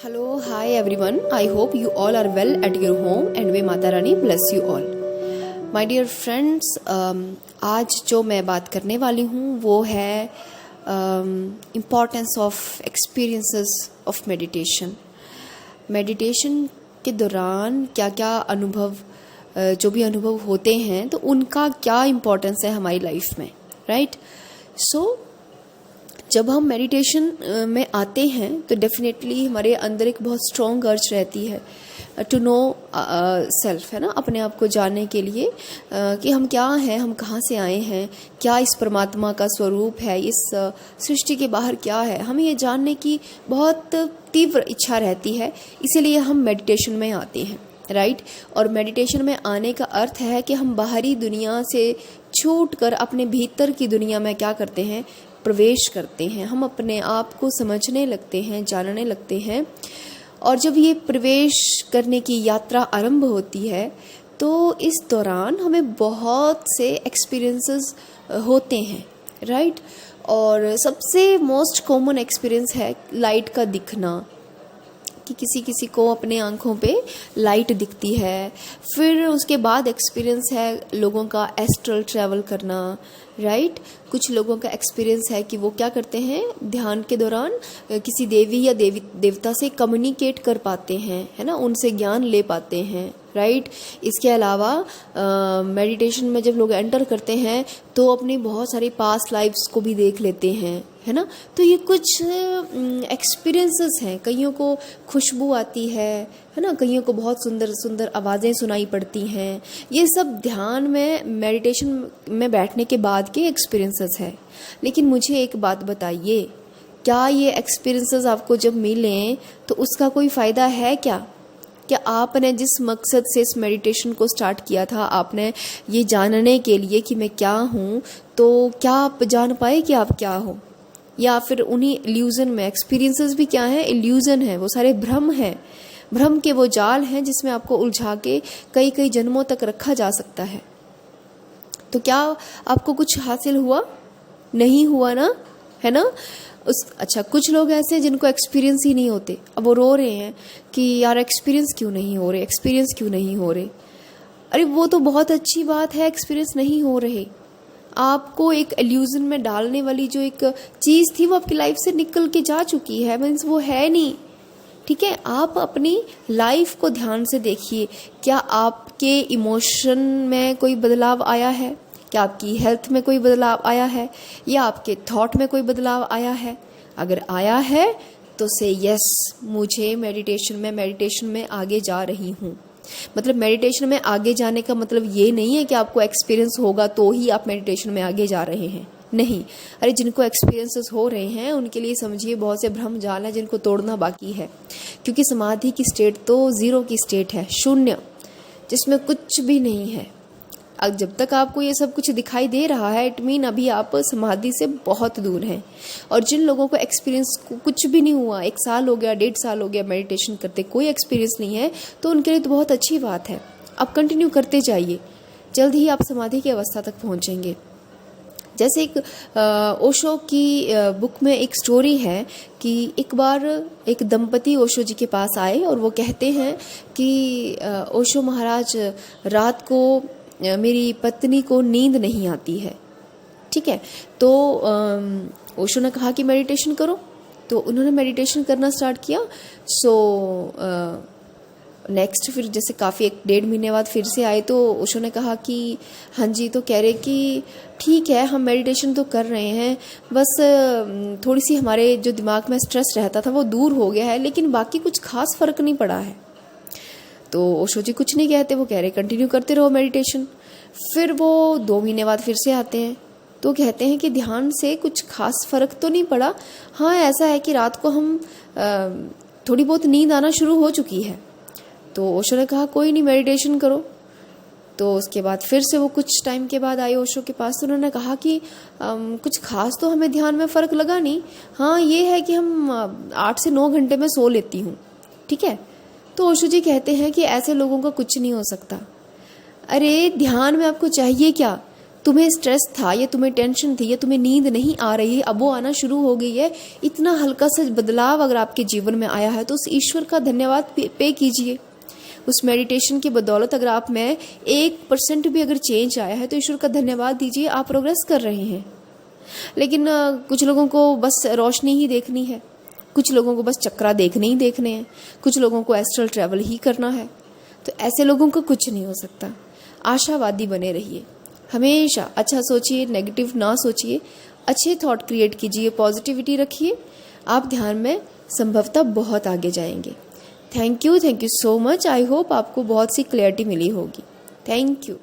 Hello, hi everyone. I hope you all are well at your home and may Mata Rani bless you all. My dear friends, आज जो मैं बात करने वाली हूँ वो है importance of experiences of meditation. Meditation के दौरान क्या क्या अनुभव जो भी अनुभव होते हैं तो उनका क्या इम्पोर्टेंस है हमारी लाइफ में, राइट? सो जब हम मेडिटेशन में आते हैं तो डेफिनेटली हमारे अंदर एक बहुत स्ट्रॉन्ग अर्ज रहती है टू नो सेल्फ, है ना, अपने आप को जानने के लिए कि हम क्या हैं, हम कहाँ से आए हैं, क्या इस परमात्मा का स्वरूप है, इस सृष्टि के बाहर क्या है, हमें ये जानने की बहुत तीव्र इच्छा रहती है। इसीलिए हम मेडिटेशन में आते हैं, राइट? और मेडिटेशन में आने का अर्थ है कि हम बाहरी दुनिया से छूट कर अपने भीतर की दुनिया में क्या करते हैं, प्रवेश करते हैं। हम अपने आप को समझने लगते हैं, जानने लगते हैं। और जब ये प्रवेश करने की यात्रा आरंभ होती है तो इस दौरान हमें बहुत से एक्सपीरियंसेस होते हैं, राइट? और सबसे मोस्ट कॉमन एक्सपीरियंस है लाइट का दिखना, कि किसी किसी को अपने आँखों पे लाइट दिखती है। फिर उसके बाद एक्सपीरियंस है लोगों का एस्ट्रल ट्रैवल करना, राइट? कुछ लोगों का एक्सपीरियंस है कि वो क्या करते हैं, ध्यान के दौरान किसी देवी या देवता से कम्युनिकेट कर पाते हैं, है ना, उनसे ज्ञान ले पाते हैं, राइट? इसके अलावा मेडिटेशन में जब लोग एंटर करते हैं तो अपनी बहुत सारी पास्ट लाइफ्स को भी देख लेते हैं, है ना। तो ये कुछ एक्सपीरियंसेस हैं। कईयों को खुशबू आती है ना, कईयों को बहुत सुंदर सुंदर आवाज़ें सुनाई पड़ती हैं। ये सब ध्यान में, मेडिटेशन में बैठने के बाद के एक्सपीरियंसेस है। लेकिन मुझे एक बात बताइए, क्या ये एक्सपीरियंसेस आपको जब मिलें तो उसका कोई फ़ायदा है क्या? क्या आपने जिस मकसद से इस मेडिटेशन को स्टार्ट किया था, आपने ये जानने के लिए कि मैं क्या हूँ, तो क्या आप जान पाए कि आप क्या हो? या फिर उन्हीं इल्यूजन में, एक्सपीरियंसेस भी क्या है, इल्यूजन है, वो सारे भ्रम हैं, भ्रम के वो जाल हैं जिसमें आपको उलझा के कई कई जन्मों तक रखा जा सकता है। तो क्या आपको कुछ हासिल हुआ? नहीं हुआ ना, है ना? अच्छा, कुछ लोग ऐसे हैं जिनको एक्सपीरियंस ही नहीं होते। अब वो रो रहे हैं कि यार एक्सपीरियंस क्यों नहीं हो रहे, एक्सपीरियंस क्यों नहीं हो रहे। अरे वो तो बहुत अच्छी बात है, एक्सपीरियंस नहीं हो रहे। आपको एक इल्यूजन में डालने वाली जो एक चीज़ थी वो आपकी लाइफ से निकल के जा चुकी है, मीन्स वो है नहीं, ठीक है? आप अपनी लाइफ को ध्यान से देखिए। क्या आपके इमोशन में कोई बदलाव आया है? क्या आपकी हेल्थ में कोई बदलाव आया है? या आपके थॉट में कोई बदलाव आया है? अगर आया है तो से यस, मुझे मेडिटेशन में आगे जा रही हूँ। मतलब मेडिटेशन में आगे जाने का मतलब ये नहीं है कि आपको एक्सपीरियंस होगा तो ही आप मेडिटेशन में आगे जा रहे हैं, नहीं। अरे जिनको एक्सपीरियंसेस हो रहे हैं उनके लिए समझिए बहुत से भ्रम जाल हैं जिनको तोड़ना बाकी है। क्योंकि समाधि की स्टेट तो ज़ीरो की स्टेट है, शून्य, जिसमें कुछ भी नहीं है। अब जब तक आपको ये सब कुछ दिखाई दे रहा है, इट मीन अभी आप समाधि से बहुत दूर हैं। और जिन लोगों को एक्सपीरियंस कुछ भी नहीं हुआ, 1 साल हो गया, 1.5 साल हो गया मेडिटेशन करते, कोई एक्सपीरियंस नहीं है, तो उनके लिए तो बहुत अच्छी बात है। आप कंटिन्यू करते जाइए, जल्द ही आप समाधि की अवस्था तक पहुँचेंगे। जैसे एक ओशो की बुक में एक स्टोरी है कि एक बार एक दंपति ओशो जी के पास आए और वो कहते हैं कि ओशो महाराज, रात को मेरी पत्नी को नींद नहीं आती है, ठीक है? तो ओशो ने कहा कि मेडिटेशन करो, तो उन्होंने मेडिटेशन करना स्टार्ट किया। सो नेक्स्ट फिर जैसे काफ़ी 1-1.5 महीने बाद फिर से आए तो ओशो ने कहा कि हाँ जी, तो कह रहे कि ठीक है, हम मेडिटेशन तो कर रहे हैं, बस थोड़ी सी हमारे जो दिमाग में स्ट्रेस रहता था वो दूर हो गया है, लेकिन बाकी कुछ खास फ़र्क नहीं पड़ा है। तो ओशो जी कुछ नहीं कहते, वो कह रहे कंटिन्यू करते रहो मेडिटेशन। फिर वो 2 महीने बाद फिर से आते हैं तो कहते हैं कि ध्यान से कुछ खास फ़र्क तो नहीं पड़ा, हाँ ऐसा है कि रात को हम थोड़ी बहुत नींद आना शुरू हो चुकी है। तो ओशो ने कहा कोई नहीं, मेडिटेशन करो। तो उसके बाद फिर से वो कुछ टाइम के बाद आए ओशो के पास, तो उन्होंने कहा कि कुछ खास तो हमें ध्यान में फ़र्क लगा नहीं, हाँ ये है कि हम 8 से 9 घंटे में सो लेती हूँ, ठीक है? तो ओशो जी कहते हैं कि ऐसे लोगों का कुछ नहीं हो सकता। अरे ध्यान में आपको चाहिए क्या? तुम्हें स्ट्रेस था या तुम्हें टेंशन थी या तुम्हें नींद नहीं आ रही है, अब वो आना शुरू हो गई है, इतना हल्का सा बदलाव अगर आपके जीवन में आया है तो उस ईश्वर का धन्यवाद पे कीजिए। उस मेडिटेशन की बदौलत अगर आप में 1% भी अगर चेंज आया है तो ईश्वर का धन्यवाद दीजिए, आप प्रोग्रेस कर रहे हैं। लेकिन कुछ लोगों को बस रोशनी ही देखनी है, कुछ लोगों को बस चक्रा देखने ही देखने हैं, कुछ लोगों को एस्ट्रल ट्रैवल ही करना है। तो ऐसे लोगों को कुछ नहीं हो सकता। आशावादी बने रहिए, हमेशा अच्छा सोचिए, नेगेटिव ना सोचिए, अच्छे थॉट क्रिएट कीजिए, पॉजिटिविटी रखिए, आप ध्यान में संभवतः बहुत आगे जाएंगे। Thank you so much. I hope आपको बहुत सी क्लैरिटी मिली होगी। Thank you.